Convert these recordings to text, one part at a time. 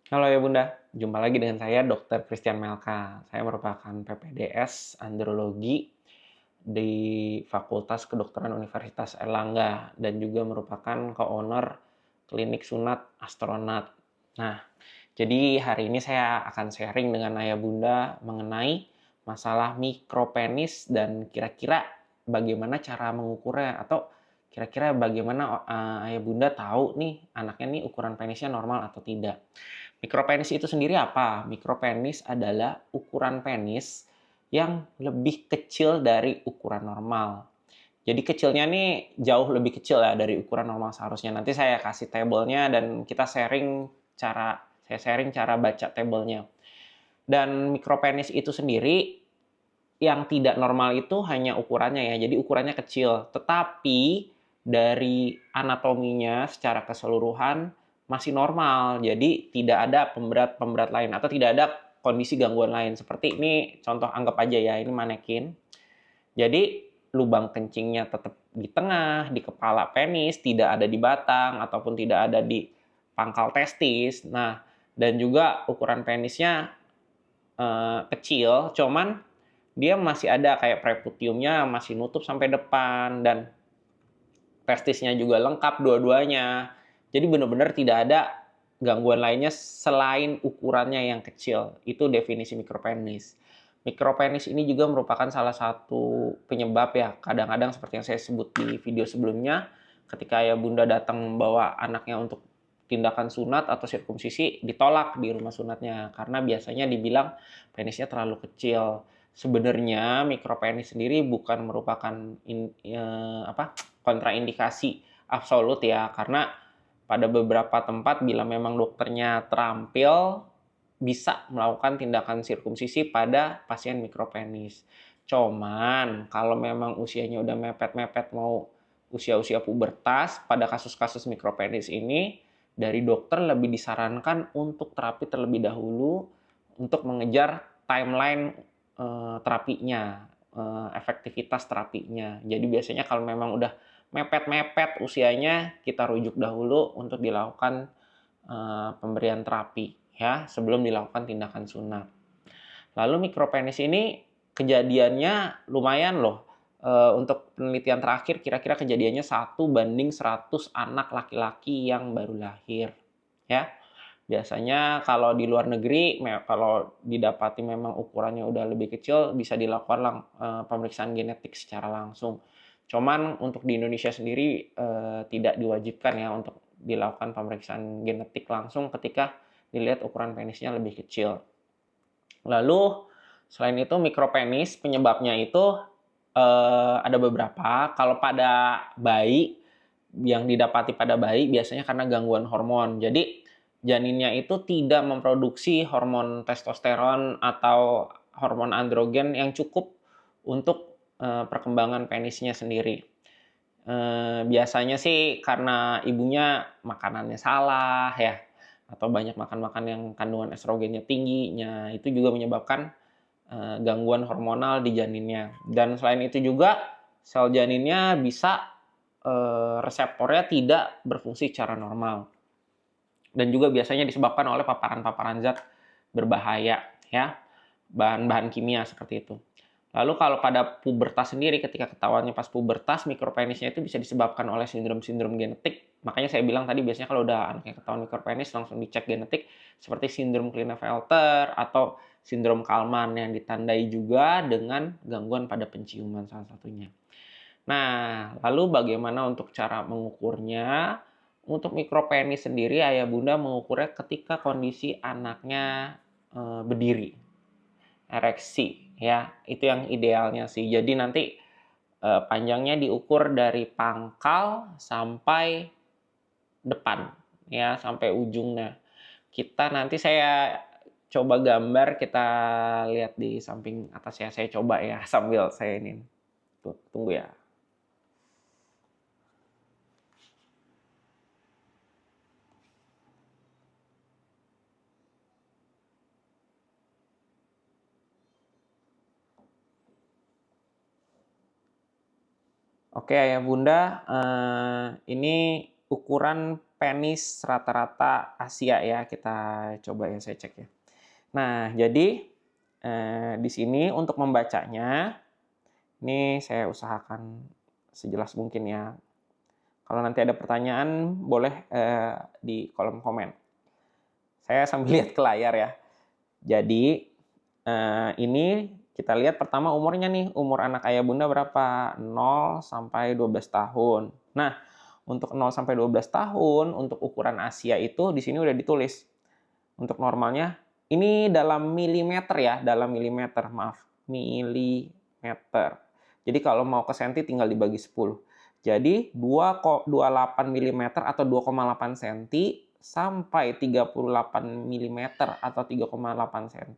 Halo ya Bunda, jumpa lagi dengan saya Dr. Christian Melka. Saya merupakan PPDS Andrologi di Fakultas Kedokteran Universitas Erlangga dan juga merupakan co-owner klinik sunat astronot. Nah, jadi hari ini saya akan sharing dengan Ayah Bunda mengenai masalah mikropenis dan kira-kira bagaimana cara mengukurnya atau kira-kira bagaimana Ayah Bunda tahu nih anaknya nih ukuran penisnya normal atau tidak. Mikropenis itu sendiri apa? Mikropenis adalah ukuran penis yang lebih kecil dari ukuran normal. Jadi kecilnya nih jauh lebih kecil ya dari ukuran normal seharusnya. Nanti saya kasih tabelnya dan kita sharing cara baca tabelnya. Dan mikropenis itu sendiri yang tidak normal itu hanya ukurannya ya. Jadi ukurannya kecil, tetapi dari anatominya secara keseluruhan masih normal. Jadi tidak ada pemberat-pemberat lain atau tidak ada kondisi gangguan lain. Seperti ini contoh anggap aja ya, ini manekin. Jadi lubang kencingnya tetap di tengah, di kepala penis, tidak ada di batang ataupun tidak ada di pangkal testis. Nah, dan juga ukuran penisnya kecil, cuman dia masih ada kayak preputiumnya masih nutup sampai depan dan testisnya juga lengkap dua-duanya. Jadi benar-benar tidak ada gangguan lainnya selain ukurannya yang kecil. Itu definisi mikropenis. Mikropenis ini juga merupakan salah satu penyebab ya. Kadang-kadang seperti yang saya sebut di video sebelumnya, ketika ayah bunda datang membawa anaknya untuk tindakan sunat atau sirkumsisi, ditolak di rumah sunatnya karena biasanya dibilang penisnya terlalu kecil. Sebenarnya mikropenis sendiri bukan merupakan kontraindikasi absolut ya, karena pada beberapa tempat bila memang dokternya terampil bisa melakukan tindakan sirkumsisi pada pasien mikropenis. Cuman kalau memang usianya udah mepet-mepet mau usia-usia pubertas, pada kasus-kasus mikropenis ini dari dokter lebih disarankan untuk terapi terlebih dahulu untuk mengejar timeline terapinya, efektivitas terapinya. Jadi biasanya kalau memang udah mepet-mepet usianya, kita rujuk dahulu untuk dilakukan pemberian terapi ya sebelum dilakukan tindakan sunat. Lalu mikropenis ini kejadiannya lumayan loh. Untuk penelitian terakhir kira-kira kejadiannya 1:100 anak laki-laki yang baru lahir ya. Biasanya kalau di luar negeri, kalau didapati memang ukurannya udah lebih kecil, bisa dilakukan pemeriksaan genetik secara langsung. Cuman untuk di Indonesia sendiri tidak diwajibkan ya untuk dilakukan pemeriksaan genetik langsung ketika dilihat ukuran penisnya lebih kecil. Lalu selain itu mikropenis penyebabnya itu ada beberapa. Kalau pada bayi, yang didapati pada bayi biasanya karena gangguan hormon. Jadi janinnya itu tidak memproduksi hormon testosteron atau hormon androgen yang cukup untuk perkembangan penisnya sendiri. Biasanya sih karena ibunya makanannya salah ya, atau banyak makan-makan yang kandungan estrogennya tingginya, itu juga menyebabkan gangguan hormonal di janinnya. Dan selain itu juga sel janinnya bisa reseptornya tidak berfungsi secara normal. Dan juga biasanya disebabkan oleh paparan-paparan zat berbahaya ya, bahan-bahan kimia seperti itu. Lalu kalau pada pubertas sendiri, ketika ketahuannya pas pubertas, mikropenisnya itu bisa disebabkan oleh sindrom-sindrom genetik. Makanya saya bilang tadi biasanya kalau udah anaknya ketahuan mikropenis langsung dicek genetik seperti sindrom Klinefelter atau sindrom Kallman yang ditandai juga dengan gangguan pada penciuman salah satunya. Nah, lalu bagaimana untuk cara mengukurnya? Untuk mikropenis sendiri, ayah bunda mengukurnya ketika kondisi anaknya berdiri, ereksi, ya itu yang idealnya sih. Jadi nanti panjangnya diukur dari pangkal sampai depan, ya sampai ujungnya. Kita nanti saya coba gambar, kita lihat di samping atas ya. Saya coba ya sambil saya ini. Tunggu ya. Oke ayah bunda, ini ukuran penis rata-rata Asia ya, kita coba ya, saya cek ya. Nah, jadi di sini untuk membacanya, ini saya usahakan sejelas mungkin ya. Kalau nanti ada pertanyaan, boleh di kolom komen. Saya sambil lihat ke layar ya. Jadi, ini kita lihat pertama umurnya nih, umur anak ayah bunda berapa? 0 sampai 12 tahun. Nah, untuk 0 sampai 12 tahun, untuk ukuran Asia itu di sini udah ditulis. Untuk normalnya, ini dalam milimeter ya, dalam milimeter, maaf. Milimeter. Jadi kalau mau ke senti tinggal dibagi 10. Jadi 2,28 mm atau 2,8 cm sampai 38 mm atau 3,8 cm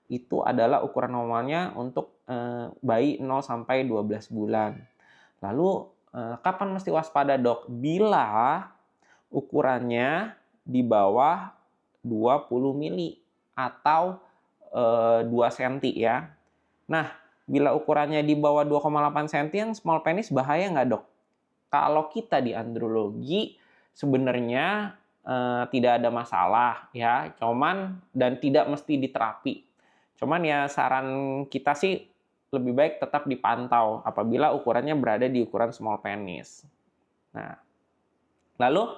itu adalah ukuran normalnya untuk bayi 0 sampai 12 bulan. Lalu kapan mesti waspada, Dok? Bila ukurannya di bawah 20 mili atau 2 cm ya. Nah, bila ukurannya di bawah 2,8 cm yang small penis bahaya nggak, Dok? Kalau kita di andrologi sebenarnya tidak ada masalah ya, dan tidak mesti diterapi. Cuman ya saran kita sih lebih baik tetap dipantau apabila ukurannya berada di ukuran small penis. Nah, lalu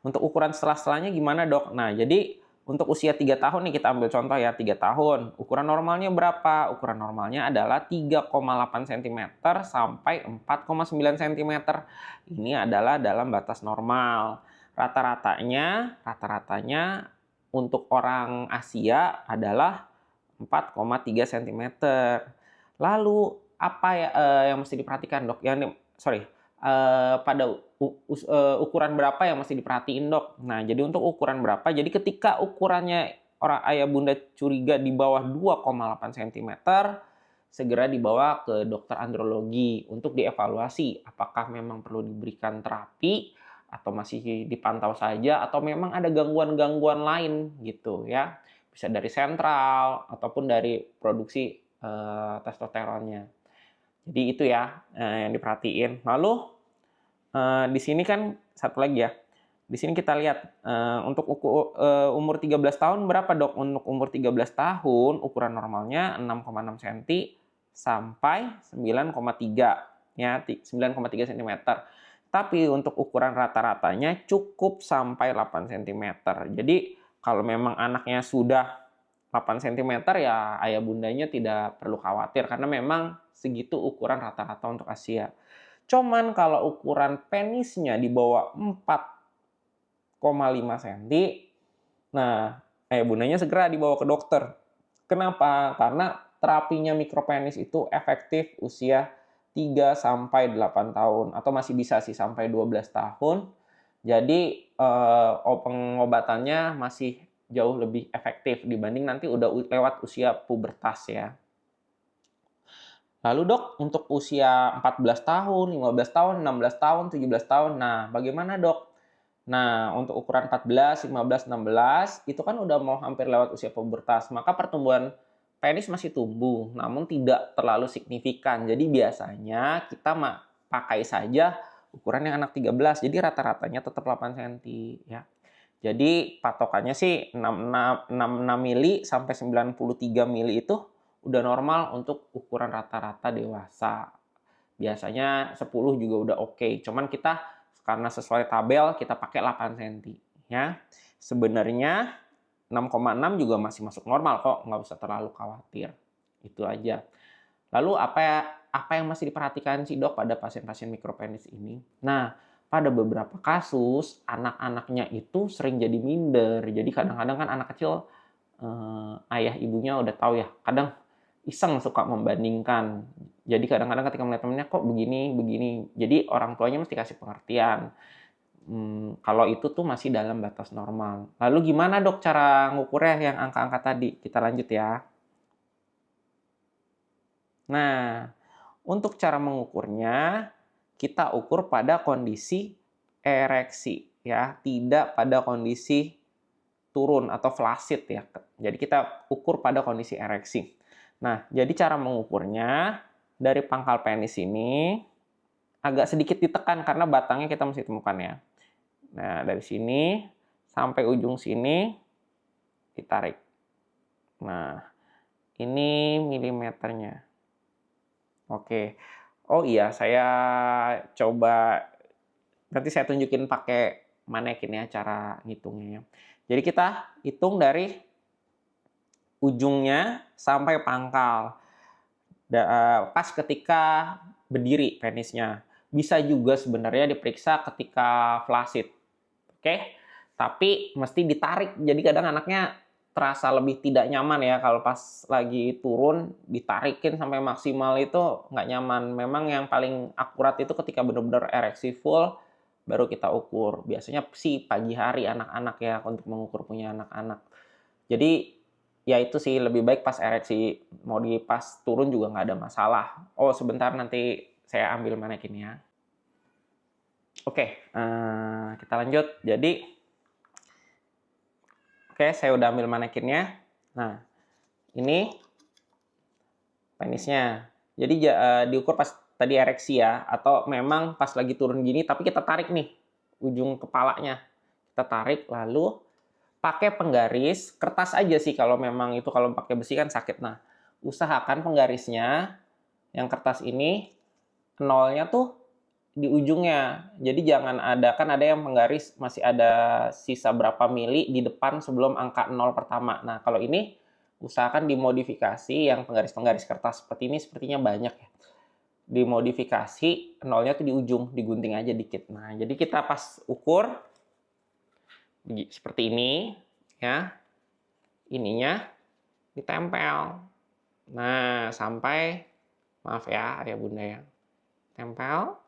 untuk ukuran setelah-setelahnya gimana, Dok? Nah, jadi untuk usia 3 tahun nih kita ambil contoh ya, 3 tahun. Ukuran normalnya berapa? Ukuran normalnya adalah 3,8 cm sampai 4,9 cm. Ini adalah dalam batas normal. Rata-ratanya untuk orang Asia adalah 4,3 cm. Lalu apa ya yang mesti diperhatikan, Dok? Pada ukuran berapa yang mesti diperhatiin, Dok? Nah, jadi untuk ukuran berapa? Jadi ketika ukurannya orang ayah bunda curiga di bawah 2,8 cm, segera dibawa ke dokter andrologi untuk dievaluasi apakah memang perlu diberikan terapi atau masih dipantau saja atau memang ada gangguan-gangguan lain gitu ya. Bisa dari sentral ataupun dari produksi testosteronnya. Jadi itu ya yang diperhatiin. Lalu di sini kan satu lagi ya. Di sini kita lihat untuk umur 13 tahun berapa, Dok? Untuk umur 13 tahun ukuran normalnya 6,6 cm sampai 9,3 ya, 9,3 cm. Tapi untuk ukuran rata-ratanya cukup sampai 8 cm. Jadi kalau memang anaknya sudah 8 cm ya ayah bundanya tidak perlu khawatir karena memang segitu ukuran rata-rata untuk Asia. Cuman kalau ukuran penisnya di bawah 4,5 cm, nah ayah bundanya segera dibawa ke dokter. Kenapa? Karena terapinya mikropenis itu efektif usia 3 sampai 8 tahun atau masih bisa sih sampai 12 tahun. Jadi pengobatannya masih jauh lebih efektif dibanding nanti udah lewat usia pubertas ya. Lalu, Dok, untuk usia 14 tahun, 15 tahun, 16 tahun, 17 tahun, nah bagaimana, Dok? Nah, untuk ukuran 14, 15, 16 itu kan udah mau hampir lewat usia pubertas, maka pertumbuhan penis masih tumbuh, namun tidak terlalu signifikan. Jadi biasanya kita pakai saja ukuran yang anak 13, jadi rata-ratanya tetap 8 cm ya. Jadi patokannya sih 66 mili sampai 93 mili itu udah normal untuk ukuran rata-rata dewasa. Biasanya 10 juga udah oke. Cuman kita karena sesuai tabel kita pakai 8 cm ya. Sebenarnya 6,6 juga masih masuk normal kok, nggak usah terlalu khawatir. Itu aja. Lalu apa yang masih diperhatikan sih, Dok, pada pasien-pasien mikropenis ini? Nah, pada beberapa kasus anak-anaknya itu sering jadi minder. Jadi kadang-kadang kan anak kecil ayah ibunya udah tahu ya, kadang iseng suka membandingkan. Jadi kadang-kadang ketika melihat temennya kok begini, jadi orang tuanya mesti kasih pengertian. Kalau itu tuh masih dalam batas normal. Lalu gimana, Dok, cara ngukurnya yang angka-angka tadi? Kita lanjut ya. Nah, untuk cara mengukurnya, kita ukur pada kondisi ereksi ya, tidak pada kondisi turun atau flaccid ya. Jadi kita ukur pada kondisi ereksi. Nah, jadi cara mengukurnya dari pangkal penis ini agak sedikit ditekan karena batangnya kita mesti temukan ya. Nah, dari sini sampai ujung sini ditarik. Nah, ini milimeternya. Oke. Oh iya, saya coba nanti saya tunjukin pakai manekin ya cara ngitungnya. Jadi kita hitung dari ujungnya sampai pangkal. Pas ketika berdiri penisnya. Bisa juga sebenarnya diperiksa ketika flaccid. Oke? Tapi mesti ditarik. Jadi kadang anaknya terasa lebih tidak nyaman ya kalau pas lagi turun ditarikin sampai maksimal itu nggak nyaman. Memang yang paling akurat itu ketika benar-benar ereksi full baru kita ukur. Biasanya sih pagi hari anak-anak ya untuk mengukur punya anak-anak. Jadi ya itu sih lebih baik pas ereksi, mau di pas turun juga nggak ada masalah. Oh sebentar nanti saya ambil manekinnya. Oke, kita lanjut. Jadi oke, saya udah ambil manekinnya. Nah, ini penisnya. Jadi diukur pas tadi ereksi ya, atau memang pas lagi turun gini, tapi kita tarik nih ujung kepalanya. Kita tarik, lalu pakai penggaris, kertas aja sih kalau memang itu, kalau pakai besi kan sakit. Nah, usahakan penggarisnya, yang kertas ini, nolnya tuh di ujungnya. Jadi jangan ada, kan ada yang penggaris masih ada sisa berapa mili di depan sebelum angka 0 pertama. Nah, kalau ini usahakan dimodifikasi yang penggaris-penggaris kertas seperti ini sepertinya banyak ya. Dimodifikasi nolnya tuh di ujung, digunting aja dikit. Nah, jadi kita pas ukur seperti ini ya. Ininya ditempel. Nah, sampai maaf ya ayah bunda ya. Tempel.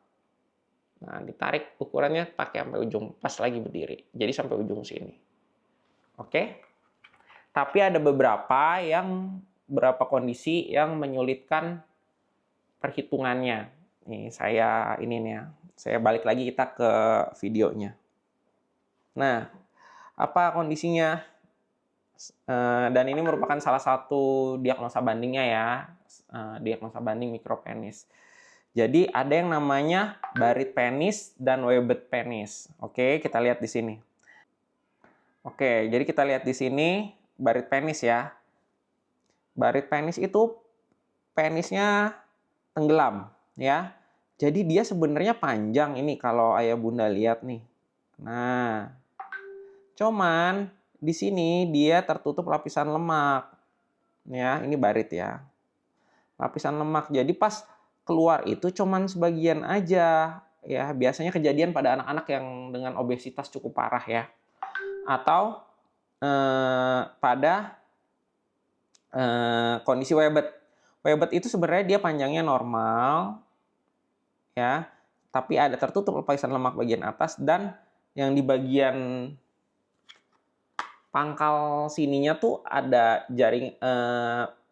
Nah, ditarik ukurannya pakai sampai ujung, pas lagi berdiri. Jadi sampai ujung sini. Oke? Tapi ada beberapa kondisi yang menyulitkan perhitungannya. Nih, saya balik lagi kita ke videonya. Nah, apa kondisinya? Dan ini merupakan salah satu diagnosa bandingnya ya. Diagnosa banding mikropenis. Jadi ada yang namanya Barrett penis dan Webbed penis. Oke, kita lihat di sini. Oke, jadi kita lihat di sini Barrett penis ya. Barrett penis itu penisnya tenggelam ya. Jadi dia sebenarnya panjang ini kalau ayah bunda lihat nih. Nah, cuman di sini dia tertutup lapisan lemak. Ya, ini Barrett ya. Lapisan lemak. Jadi pas keluar itu cuman sebagian aja ya. Biasanya kejadian pada anak-anak yang dengan obesitas cukup parah ya, atau pada kondisi Webbed. Webbed itu sebenarnya dia panjangnya normal ya, tapi ada tertutup lapisan lemak bagian atas, dan yang di bagian pangkal sininya tuh ada jaring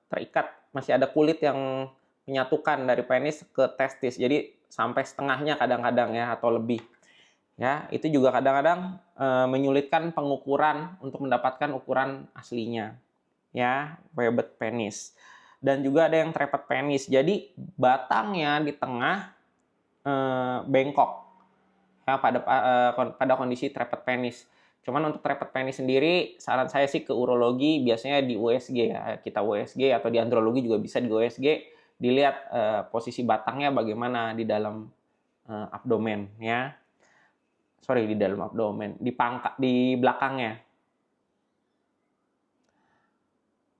terikat, masih ada kulit yang menyatukan dari penis ke testis. Jadi sampai setengahnya kadang-kadang ya, atau lebih. Ya, itu juga kadang-kadang menyulitkan pengukuran untuk mendapatkan ukuran aslinya. Ya, Webbed penis. Dan juga ada yang traped penis. Jadi batangnya di tengah bengkok. Ya, pada kondisi traped penis. Cuman untuk traped penis sendiri, saran saya sih ke urologi, biasanya di USG ya. Kita USG atau di andrologi juga bisa di USG, dilihat posisi batangnya bagaimana di dalam abdomen ya. Sorry, di dalam abdomen, di belakangnya.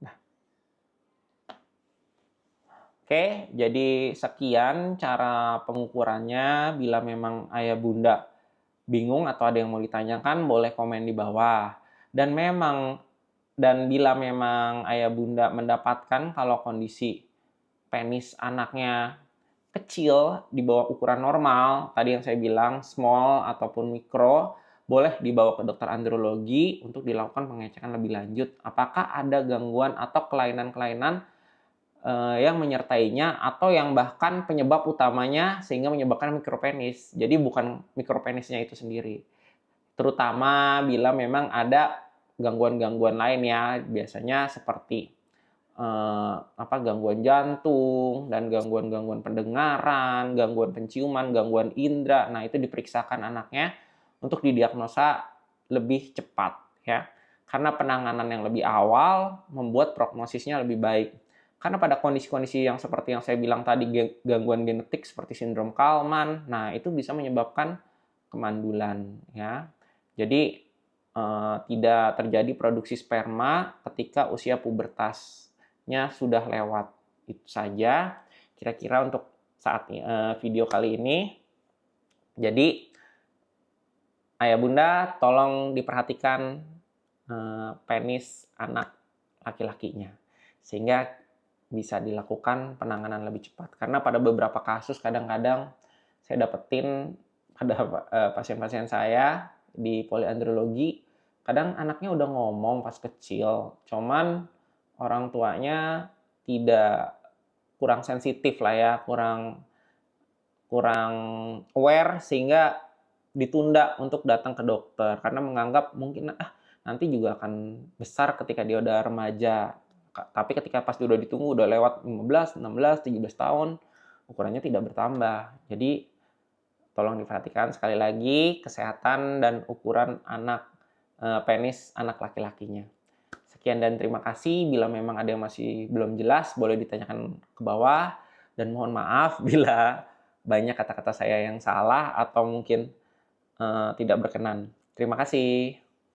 Nah. Oke, jadi sekian cara pengukurannya. Bila memang ayah bunda bingung atau ada yang mau ditanyakan, boleh komen di bawah. Dan bila memang ayah bunda mendapatkan kalau kondisi penis anaknya kecil di bawah ukuran normal, tadi yang saya bilang small ataupun mikro, boleh dibawa ke dokter andrologi untuk dilakukan pengecekan lebih lanjut. Apakah ada gangguan atau kelainan-kelainan yang menyertainya, atau yang bahkan penyebab utamanya sehingga menyebabkan mikropenis. Jadi bukan mikropenisnya itu sendiri. Terutama bila memang ada gangguan-gangguan lain ya, biasanya seperti gangguan jantung dan gangguan-gangguan pendengaran, gangguan penciuman, gangguan indera. Nah, itu diperiksakan anaknya untuk didiagnosa lebih cepat ya. Karena penanganan yang lebih awal membuat prognosisnya lebih baik. Karena pada kondisi-kondisi yang seperti yang saya bilang tadi, gangguan genetik seperti sindrom Kallman, nah itu bisa menyebabkan kemandulan ya. Jadi tidak terjadi produksi sperma ketika usia pubertasnya sudah lewat. Itu saja kira-kira untuk saat video kali ini. Jadi ayah bunda tolong diperhatikan penis anak laki-lakinya sehingga bisa dilakukan penanganan lebih cepat. Karena pada beberapa kasus kadang-kadang saya dapetin pada pasien-pasien saya di poliandrologi, kadang anaknya udah ngomong pas kecil, cuman orang tuanya kurang sensitif lah ya, kurang aware sehingga ditunda untuk datang ke dokter karena menganggap mungkin nanti juga akan besar ketika dia udah remaja. Tapi ketika pas dia udah ditunggu udah lewat 15, 16, 17 tahun, ukurannya tidak bertambah. Jadi tolong diperhatikan sekali lagi kesehatan dan ukuran penis anak laki-lakinya. Sekian dan terima kasih. Bila memang ada yang masih belum jelas, boleh ditanyakan ke bawah. Dan mohon maaf bila banyak kata-kata saya yang salah atau mungkin tidak berkenan. Terima kasih.